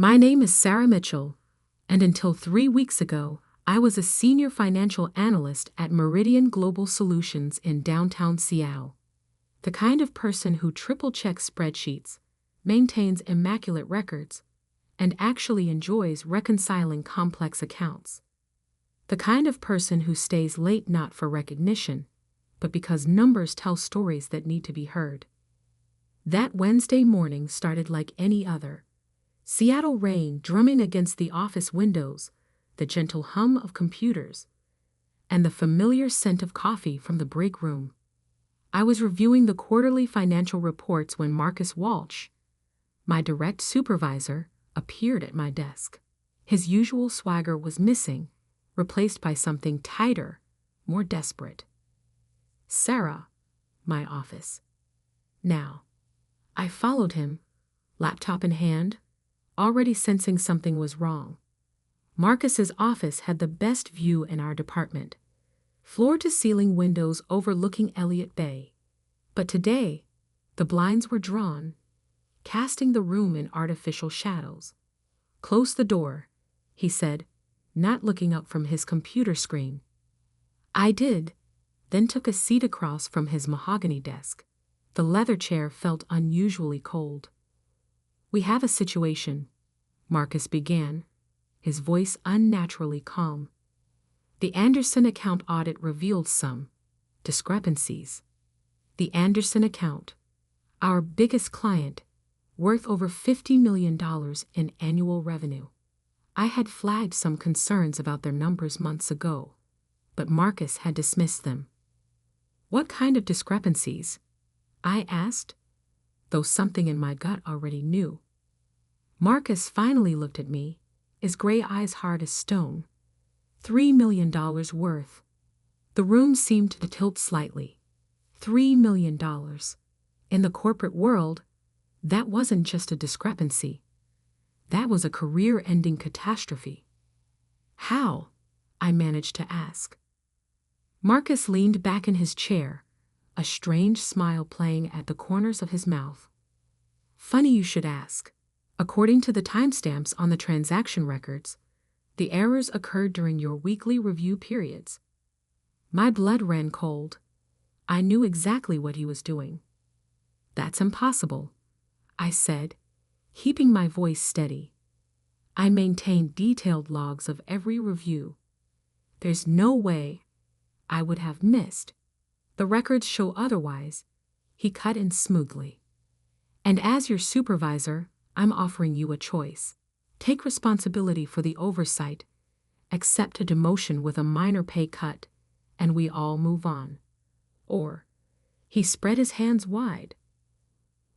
My name is Sarah Mitchell, and until 3 weeks ago, I was a senior financial analyst at Meridian Global Solutions in downtown Seattle. The kind of person who triple-checks spreadsheets, maintains immaculate records, and actually enjoys reconciling complex accounts. The kind of person who stays late not for recognition, but because numbers tell stories that need to be heard. That Wednesday morning started like any other. Seattle rain drumming against the office windows, the gentle hum of computers, and the familiar scent of coffee from the break room. I was reviewing the quarterly financial reports when Marcus Walsh, my direct supervisor, appeared at my desk. His usual swagger was missing, replaced by something tighter, more desperate. Sarah, my office. Now. I followed him, laptop in hand, already sensing something was wrong. Marcus's office had the best view in our department, floor-to-ceiling windows overlooking Elliott Bay. But today, the blinds were drawn, casting the room in artificial shadows. "Close the door," he said, not looking up from his computer screen. I did, then took a seat across from his mahogany desk. The leather chair felt unusually cold. "We have a situation," Marcus began, his voice unnaturally calm. "The Anderson account audit revealed some discrepancies. The Anderson account, our biggest client, worth over $50 million in annual revenue. I had flagged some concerns about their numbers months ago, but Marcus had dismissed them." "What kind of discrepancies?" I asked, though something in my gut already knew. Marcus finally looked at me, his gray eyes hard as stone. $3 million worth. The room seemed to tilt slightly. $3 million. In the corporate world, that wasn't just a discrepancy. That was a career-ending catastrophe. "How?" I managed to ask. Marcus leaned back in his chair, a strange smile playing at the corners of his mouth. "Funny you should ask. According to the timestamps on the transaction records, the errors occurred during your weekly review periods." My blood ran cold. I knew exactly what he was doing. "That's impossible," I said, keeping my voice steady. "I maintain detailed logs of every review. There's no way I would have missed. The records show otherwise," he cut in smoothly. "And as your supervisor, I'm offering you a choice. Take responsibility for the oversight, accept a demotion with a minor pay cut, and we all move on. Or," he spread his hands wide,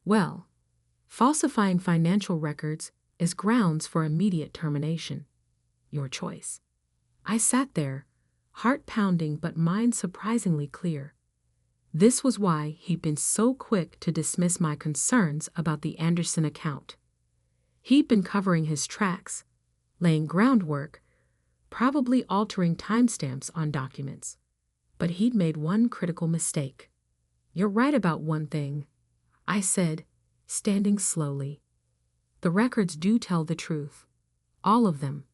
"well, falsifying financial records is grounds for immediate termination. Your choice." I sat there, heart pounding but mind surprisingly clear. This was why he'd been so quick to dismiss my concerns about the Anderson account. He'd been covering his tracks, laying groundwork, probably altering timestamps on documents. But he'd made one critical mistake. "You're right about one thing," I said, standing slowly. "The records do tell the truth. All of them,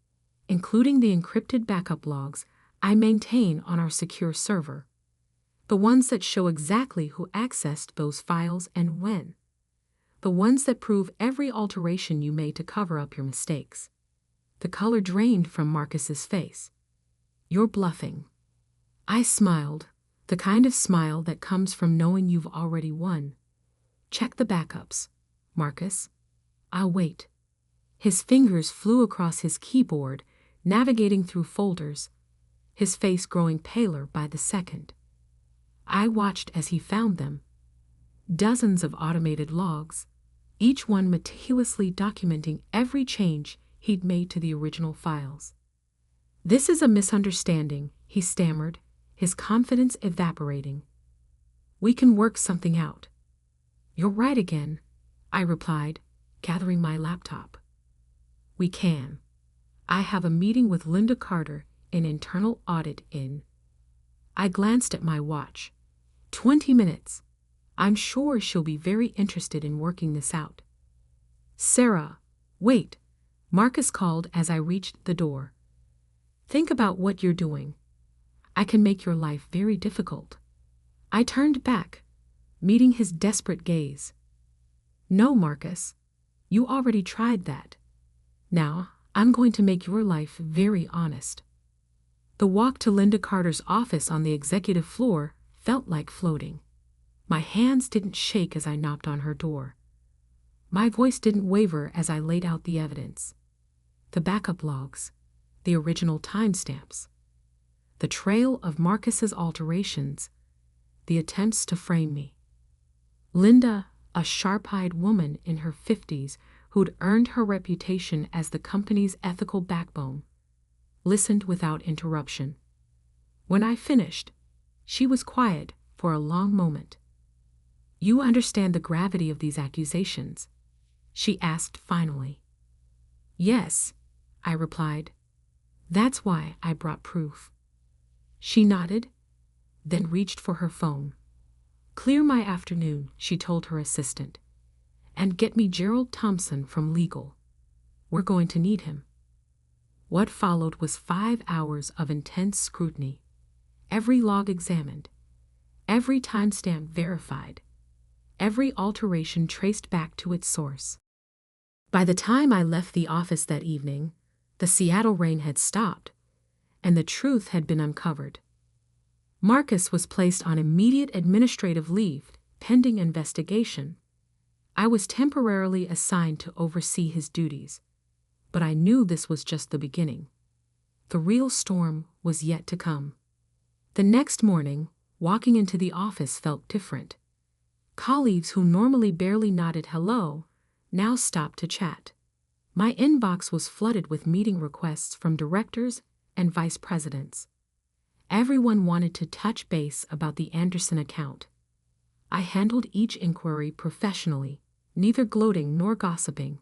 including the encrypted backup logs I maintain on our secure server. The ones that show exactly who accessed those files and when. The ones that prove every alteration you made to cover up your mistakes." The color drained from Marcus's face. "You're bluffing." I smiled, the kind of smile that comes from knowing you've already won. "Check the backups, Marcus. I'll wait." His fingers flew across his keyboard, navigating through folders, his face growing paler by the second. I watched as he found them. Dozens of automated logs, each one meticulously documenting every change he'd made to the original files. "This is a misunderstanding," he stammered, his confidence evaporating. "We can work something out." "You're right again," I replied, gathering my laptop. "We can. I have a meeting with Linda Carter in internal audit in—" I glanced at my watch. 20 minutes. I'm sure she'll be very interested in working this out. "Sarah, wait," Marcus called as I reached the door. Think about what you're doing. I can make your life very difficult. I turned back, meeting his desperate gaze. No, Marcus. You already tried that. Now, I'm going to make your life very honest. The walk to Linda Carter's office on the executive floor felt like floating. My hands didn't shake as I knocked on her door. My voice didn't waver as I laid out the evidence. The backup logs, the original timestamps, the trail of Marcus's alterations, the attempts to frame me. Linda, a sharp-eyed woman in her 50s who'd earned her reputation as the company's ethical backbone, listened without interruption. When I finished, she was quiet for a long moment. You understand the gravity of these accusations? She asked finally. Yes, I replied. That's why I brought proof. She nodded, then reached for her phone. Clear my afternoon, she told her assistant, and get me Gerald Thompson from legal. We're going to need him. What followed was 5 hours of intense scrutiny. Every log examined, every timestamp verified, every alteration traced back to its source. By the time I left the office that evening, the Seattle rain had stopped, and the truth had been uncovered. Marcus was placed on immediate administrative leave, pending investigation. I was temporarily assigned to oversee his duties, but I knew this was just the beginning. The real storm was yet to come. The next morning, walking into the office felt different. Colleagues who normally barely nodded hello now stopped to chat. My inbox was flooded with meeting requests from directors and vice presidents. Everyone wanted to touch base about the Anderson account. I handled each inquiry professionally, neither gloating nor gossiping.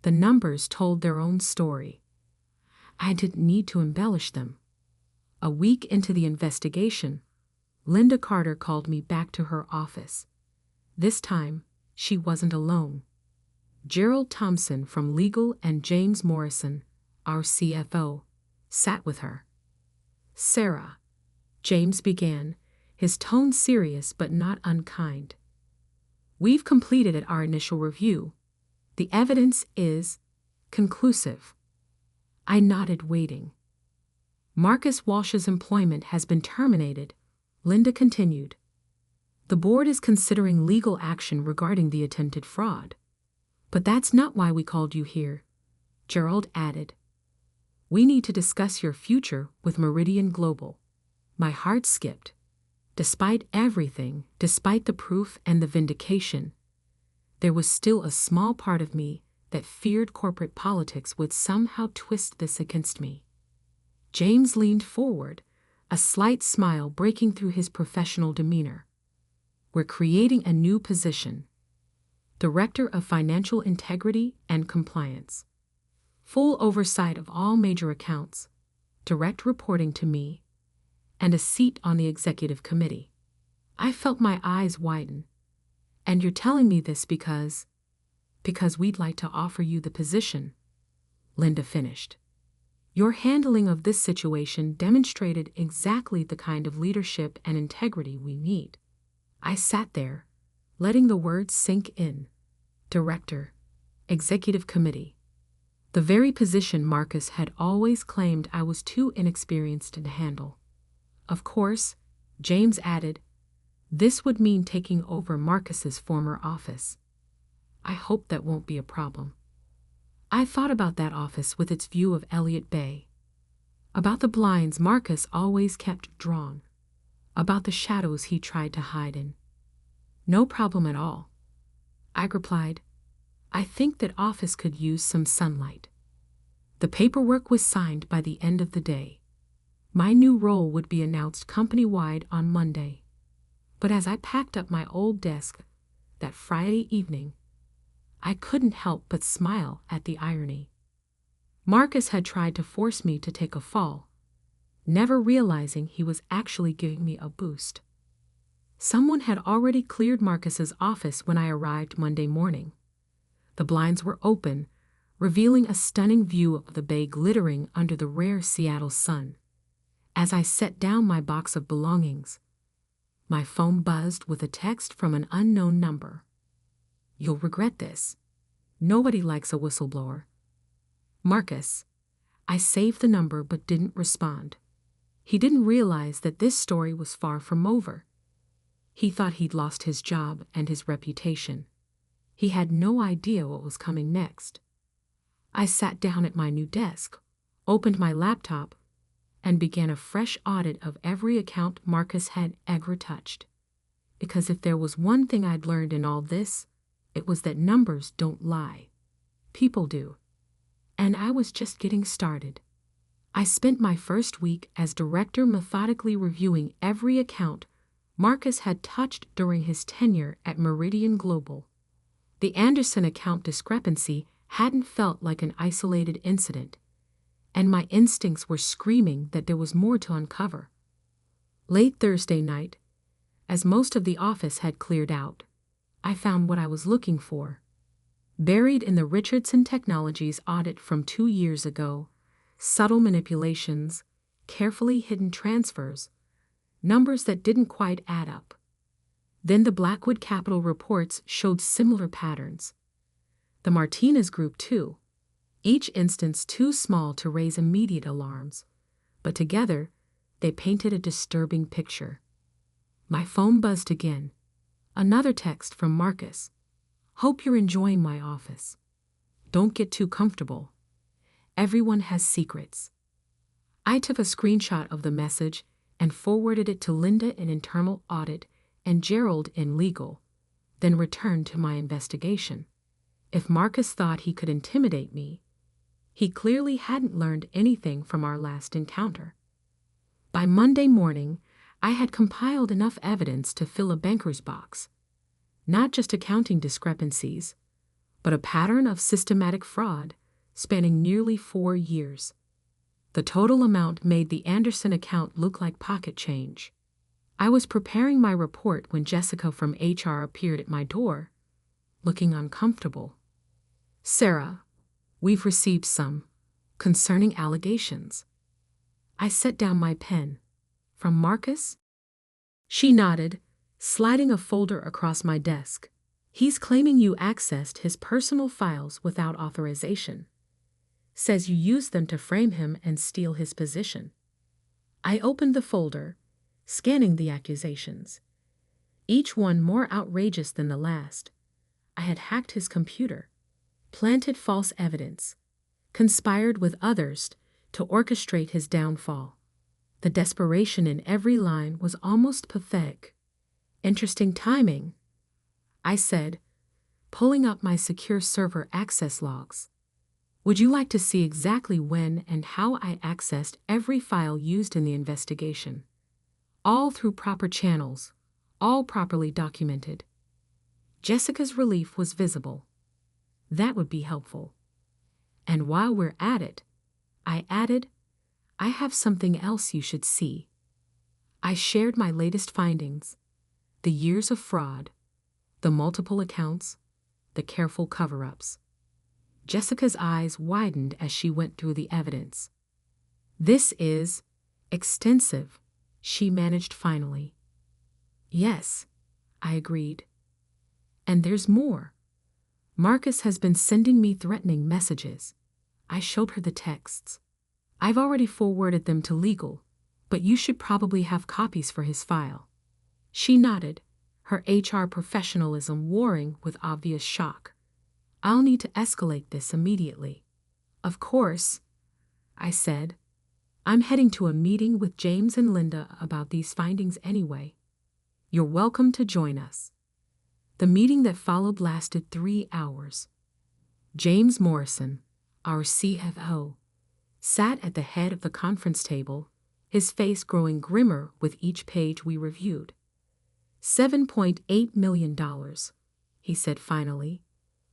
The numbers told their own story. I didn't need to embellish them. A week into the investigation, Linda Carter called me back to her office. This time, she wasn't alone. Gerald Thompson from legal and James Morrison, our CFO, sat with her. Sarah, James began, his tone serious but not unkind. We've completed our initial review. The evidence is conclusive. I nodded, waiting. Marcus Walsh's employment has been terminated, Linda continued. The board is considering legal action regarding the attempted fraud. But that's not why we called you here, Gerald added. We need to discuss your future with Meridian Global. My heart skipped. Despite everything, despite the proof and the vindication, there was still a small part of me that feared corporate politics would somehow twist this against me. James leaned forward, a slight smile breaking through his professional demeanor. We're creating a new position. Director of Financial Integrity and Compliance. Full oversight of all major accounts, direct reporting to me, and a seat on the executive committee. I felt my eyes widen. And you're telling me this because we'd like to offer you the position, Linda finished. Your handling of this situation demonstrated exactly the kind of leadership and integrity we need. I sat there, letting the words sink in. Director, Executive Committee. The very position Marcus had always claimed I was too inexperienced to handle. Of course, James added, this would mean taking over Marcus's former office. I hope that won't be a problem. I thought about that office with its view of Elliott Bay, about the blinds Marcus always kept drawn, about the shadows he tried to hide in. No problem at all, I replied. I think that office could use some sunlight. The paperwork was signed by the end of the day. My new role would be announced company-wide on Monday. But as I packed up my old desk that Friday evening, I couldn't help but smile at the irony. Marcus had tried to force me to take a fall, never realizing he was actually giving me a boost. Someone had already cleared Marcus's office when I arrived Monday morning. The blinds were open, revealing a stunning view of the bay glittering under the rare Seattle sun. As I set down my box of belongings, my phone buzzed with a text from an unknown number. "You'll regret this. Nobody likes a whistleblower. Marcus." I saved the number but didn't respond. He didn't realize that this story was far from over. He thought he'd lost his job and his reputation. He had no idea what was coming next. I sat down at my new desk, opened my laptop, and began a fresh audit of every account Marcus had ever touched. Because if there was one thing I'd learned in all this, it was that numbers don't lie. People do. And I was just getting started. I spent my first week as director methodically reviewing every account Marcus had touched during his tenure at Meridian Global. The Anderson account discrepancy hadn't felt like an isolated incident, and my instincts were screaming that there was more to uncover. Late Thursday night, as most of the office had cleared out, I found what I was looking for. Buried in the Richardson Technologies audit from 2 years ago, subtle manipulations, carefully hidden transfers, numbers that didn't quite add up. Then the Blackwood Capital reports showed similar patterns. The Martinez Group too, each instance too small to raise immediate alarms, but together they painted a disturbing picture. My phone buzzed again. Another text from Marcus. "Hope you're enjoying my office. Don't get too comfortable. Everyone has secrets." I took a screenshot of the message and forwarded it to Linda in internal audit and Gerald in legal, then returned to my investigation. If Marcus thought he could intimidate me, he clearly hadn't learned anything from our last encounter. By Monday morning, I had compiled enough evidence to fill a banker's box. Not just accounting discrepancies, but a pattern of systematic fraud spanning nearly 4 years. The total amount made the Anderson account look like pocket change. I was preparing my report when Jessica from HR appeared at my door, looking uncomfortable. "Sarah, we've received some concerning allegations." I set down my pen. "From Marcus?" She nodded, sliding a folder across my desk. "He's claiming you accessed his personal files without authorization. Says you used them to frame him and steal his position." I opened the folder, scanning the accusations. Each one more outrageous than the last. I had hacked his computer, planted false evidence, conspired with others to orchestrate his downfall. The desperation in every line was almost pathetic. "Interesting timing," I said, pulling up my secure server access logs. "Would you like to see exactly when and how I accessed every file used in the investigation? All through proper channels, all properly documented." Jessica's relief was visible. "That would be helpful. And while we're at it," I added, "I have something else you should see." I shared my latest findings: the years of fraud, the multiple accounts, the careful cover-ups. Jessica's eyes widened as she went through the evidence. "This is extensive," she managed finally. "Yes," I agreed. "And there's more. Marcus has been sending me threatening messages." I showed her the texts. "I've already forwarded them to legal, but you should probably have copies for his file." She nodded, her HR professionalism warring with obvious shock. "I'll need to escalate this immediately." "Of course," I said. "I'm heading to a meeting with James and Linda about these findings anyway. You're welcome to join us." The meeting that followed lasted 3 hours. James Morrison, our CFO, sat at the head of the conference table, his face growing grimmer with each page we reviewed. $7.8 million, he said finally.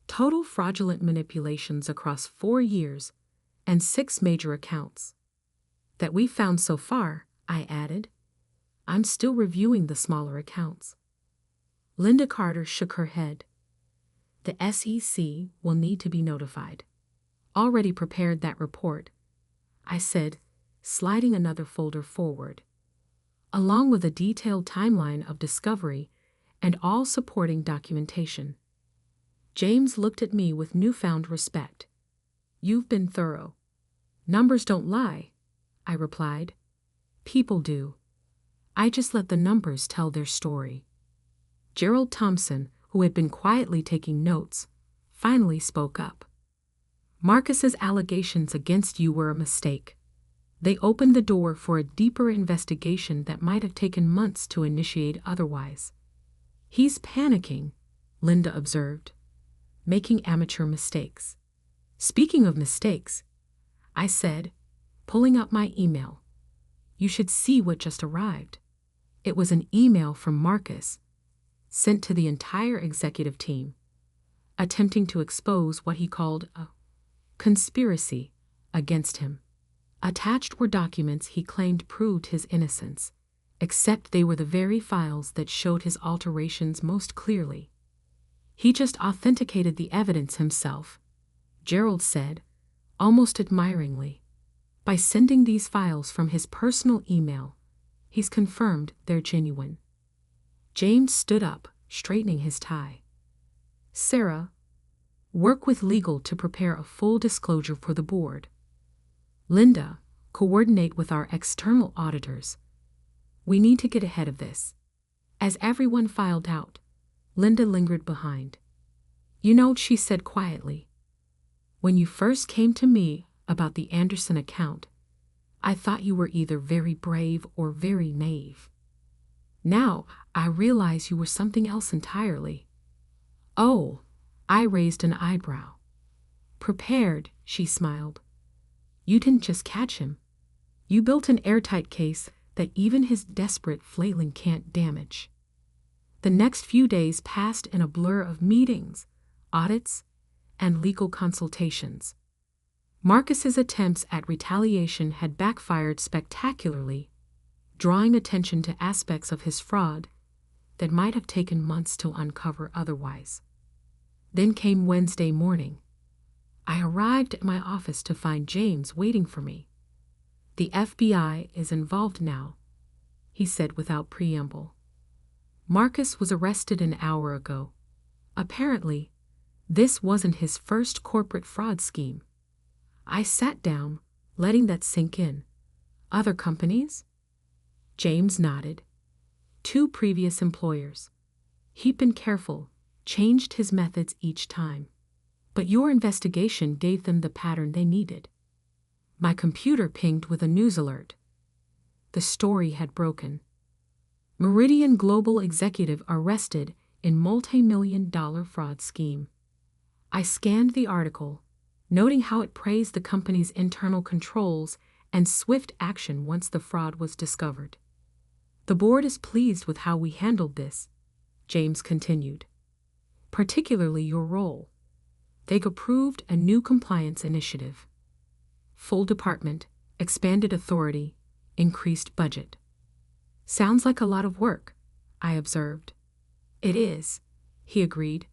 Total fraudulent manipulations across 4 years and 6 major accounts. "That we found so far," I added. "I'm still reviewing the smaller accounts." Linda Carter shook her head. "The SEC will need to be notified." already prepared that report," I said, sliding another folder forward, along with a detailed timeline of discovery and all supporting documentation. James looked at me with newfound respect. "You've been thorough." "Numbers don't lie," I replied. "People do. I just let the numbers tell their story." Gerald Thompson, who had been quietly taking notes, finally spoke up. "Marcus's allegations against you were a mistake. They opened the door for a deeper investigation that might have taken months to initiate otherwise." "He's panicking," Linda observed, "making amateur mistakes." "Speaking of mistakes," I said, pulling up my email, "you should see what just arrived." It was an email from Marcus, sent to the entire executive team, attempting to expose what he called a conspiracy against him. Attached were documents he claimed proved his innocence, except they were the very files that showed his alterations most clearly. "He just authenticated the evidence himself," Gerald said, almost admiringly. "By sending these files from his personal email, he's confirmed they're genuine." James stood up, straightening his tie. "Sarah, work with legal to prepare a full disclosure for the board. Linda, coordinate with our external auditors. We need to get ahead of this." As everyone filed out, Linda lingered behind. "You know," she said quietly, "when you first came to me about the Anderson account, I thought you were either very brave or very naive. Now I realize you were something else entirely." "Oh," I raised an eyebrow. "Prepared," she smiled. "You didn't just catch him. You built an airtight case that even his desperate flailing can't damage." The next few days passed in a blur of meetings, audits, and legal consultations. Marcus's attempts at retaliation had backfired spectacularly, drawing attention to aspects of his fraud that might have taken months to uncover otherwise. Then came Wednesday morning. I arrived at my office to find James waiting for me. "The FBI is involved now," he said without preamble. "Marcus was arrested an hour ago. Apparently, this wasn't his first corporate fraud scheme." I sat down, letting that sink in. "Other companies?" James nodded. "2 previous employers. He'd been careful, changed his methods each time. But your investigation gave them the pattern they needed." My computer pinged with a news alert. The story had broken. Meridian Global executive arrested in multi-million-dollar fraud scheme. I scanned the article, noting how it praised the company's internal controls and swift action once the fraud was discovered. "The board is pleased with how we handled this," James continued. "Particularly your role. They approved a new compliance initiative. Full department, expanded authority, increased budget." "Sounds like a lot of work," I observed. "It is," he agreed.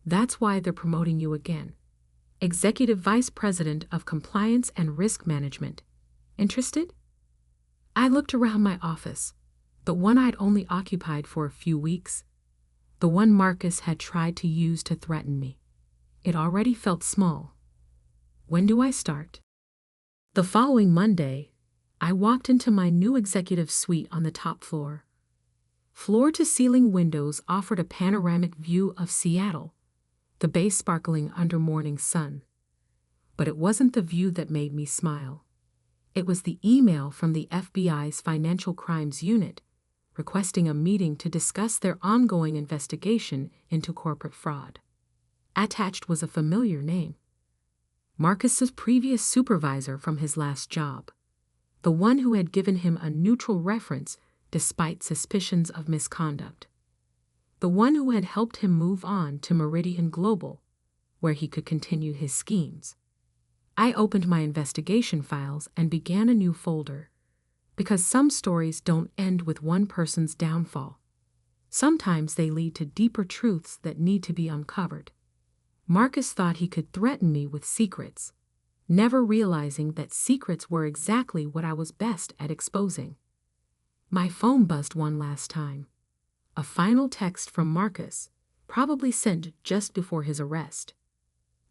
"That's why they're promoting you again. Executive Vice President of Compliance and Risk Management. Interested?" I looked around my office, the one I'd only occupied for a few weeks, the one Marcus had tried to use to threaten me. It already felt small. "When do I start?" The following Monday, I walked into my new executive suite on the top floor. Floor-to-ceiling windows offered a panoramic view of Seattle, the bay sparkling under morning sun. But it wasn't the view that made me smile. It was the email from the FBI's Financial Crimes Unit requesting a meeting to discuss their ongoing investigation into corporate fraud. Attached was a familiar name. Marcus's previous supervisor from his last job, the one who had given him a neutral reference despite suspicions of misconduct, the one who had helped him move on to Meridian Global, where he could continue his schemes. I opened my investigation files and began a new folder, because some stories don't end with one person's downfall. Sometimes they lead to deeper truths that need to be uncovered. Marcus thought he could threaten me with secrets, never realizing that secrets were exactly what I was best at exposing. My phone buzzed one last time. A final text from Marcus, probably sent just before his arrest.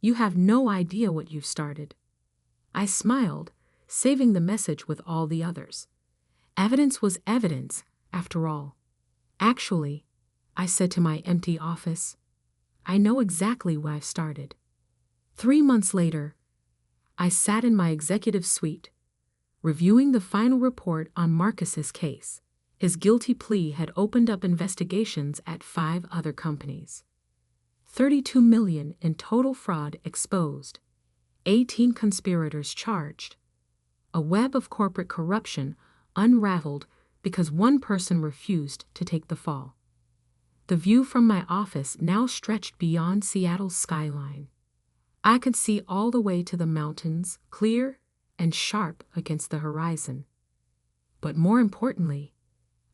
"You have no idea what you've started." I smiled, saving the message with all the others. Evidence was evidence, after all. "Actually," I said to my empty office, "I know exactly what I've started." 3 months later, I sat in my executive suite, reviewing the final report on Marcus's case. His guilty plea had opened up investigations at 5 other companies. $32 million in total fraud exposed, 18 conspirators charged, a web of corporate corruption unraveled because one person refused to take the fall. The view from my office now stretched beyond Seattle's skyline. I could see all the way to the mountains, clear and sharp against the horizon. But more importantly,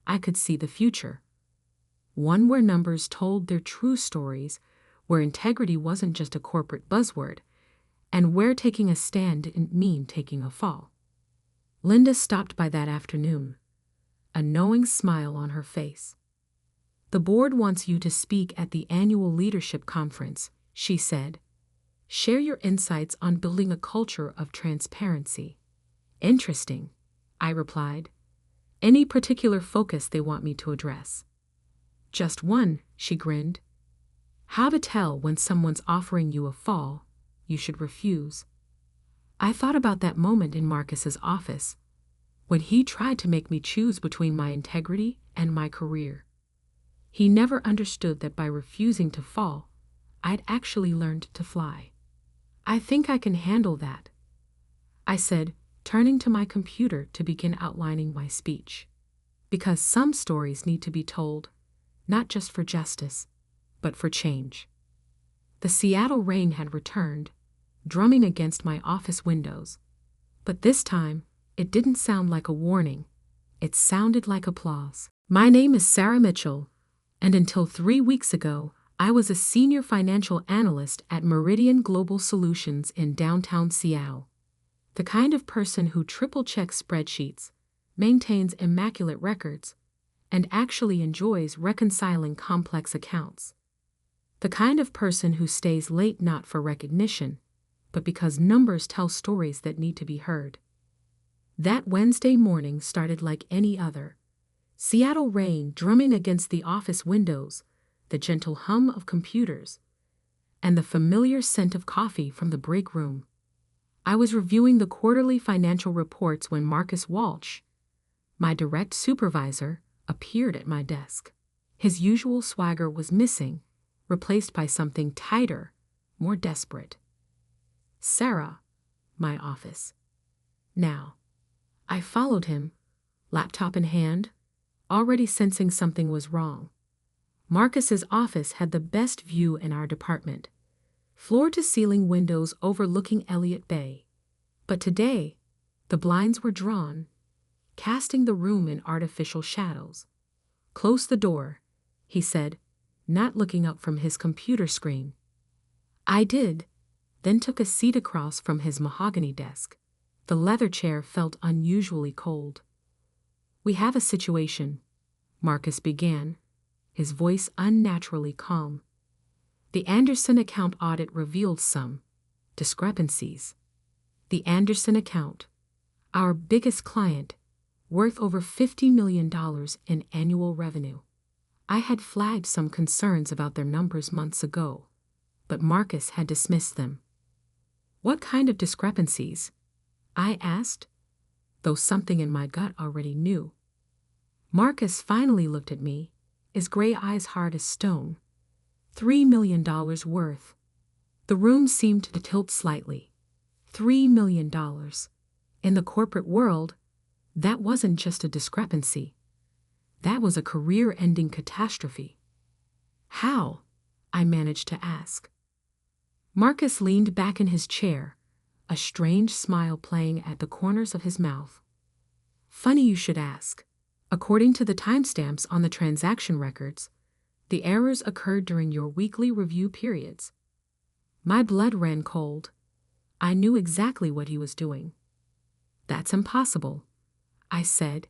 I could see the future. One where numbers told their true stories, where integrity wasn't just a corporate buzzword, and where taking a stand didn't mean taking a fall. Linda stopped by that afternoon, a knowing smile on her face. "The board wants you to speak at the annual leadership conference," she said. "Share your insights on building a culture of transparency." "Interesting," I replied. "Any particular focus they want me to address?" "Just one," she grinned. "How to tell when someone's offering you a fall you should refuse." I thought about that moment in Marcus's office, when he tried to make me choose between my integrity and my career. He never understood that by refusing to fall, I'd actually learned to fly. "I think I can handle that," I said, turning to my computer to begin outlining my speech. Because some stories need to be told, not just for justice, but for change. The Seattle rain had returned, drumming against my office windows. But this time, it didn't sound like a warning. It sounded like applause. "My name is Sarah Mitchell, and until 3 weeks ago, I was a senior financial analyst at Meridian Global Solutions in downtown Seattle. The kind of person who triple-checks spreadsheets, maintains immaculate records, and actually enjoys reconciling complex accounts. The kind of person who stays late not for recognition, but because numbers tell stories that need to be heard." That Wednesday morning started like any other. Seattle rain drumming against the office windows, the gentle hum of computers, and the familiar scent of coffee from the break room. I was reviewing the quarterly financial reports when Marcus Walsh, my direct supervisor, appeared at my desk. His usual swagger was missing, replaced by something tighter, more desperate. "Sarah," my office. Now, I followed him, laptop in hand, already sensing something was wrong. Marcus's office had the best view in our department, floor-to-ceiling windows overlooking Elliott Bay. But today, the blinds were drawn, casting the room in artificial shadows. "Close the door," he said, not looking up from his computer screen. I did, then took a seat across from his mahogany desk. The leather chair felt unusually cold. "We have a situation," Marcus began, his voice unnaturally calm. "The Anderson account audit revealed some discrepancies. The Anderson account, our biggest client, worth over $50 million in annual revenue. I had flagged some concerns about their numbers months ago, but Marcus had dismissed them." "What kind of discrepancies?" I asked, though something in my gut already knew. Marcus finally looked at me, his gray eyes hard as stone. $3 million worth. The room seemed to tilt slightly. $3 million. In the corporate world, that wasn't just a discrepancy. That was a career-ending catastrophe. "How?" I managed to ask. Marcus leaned back in his chair, a strange smile playing at the corners of his mouth. "Funny you should ask. According to the timestamps on the transaction records, the errors occurred during your weekly review periods." My blood ran cold. I knew exactly what he was doing. That's impossible, I said,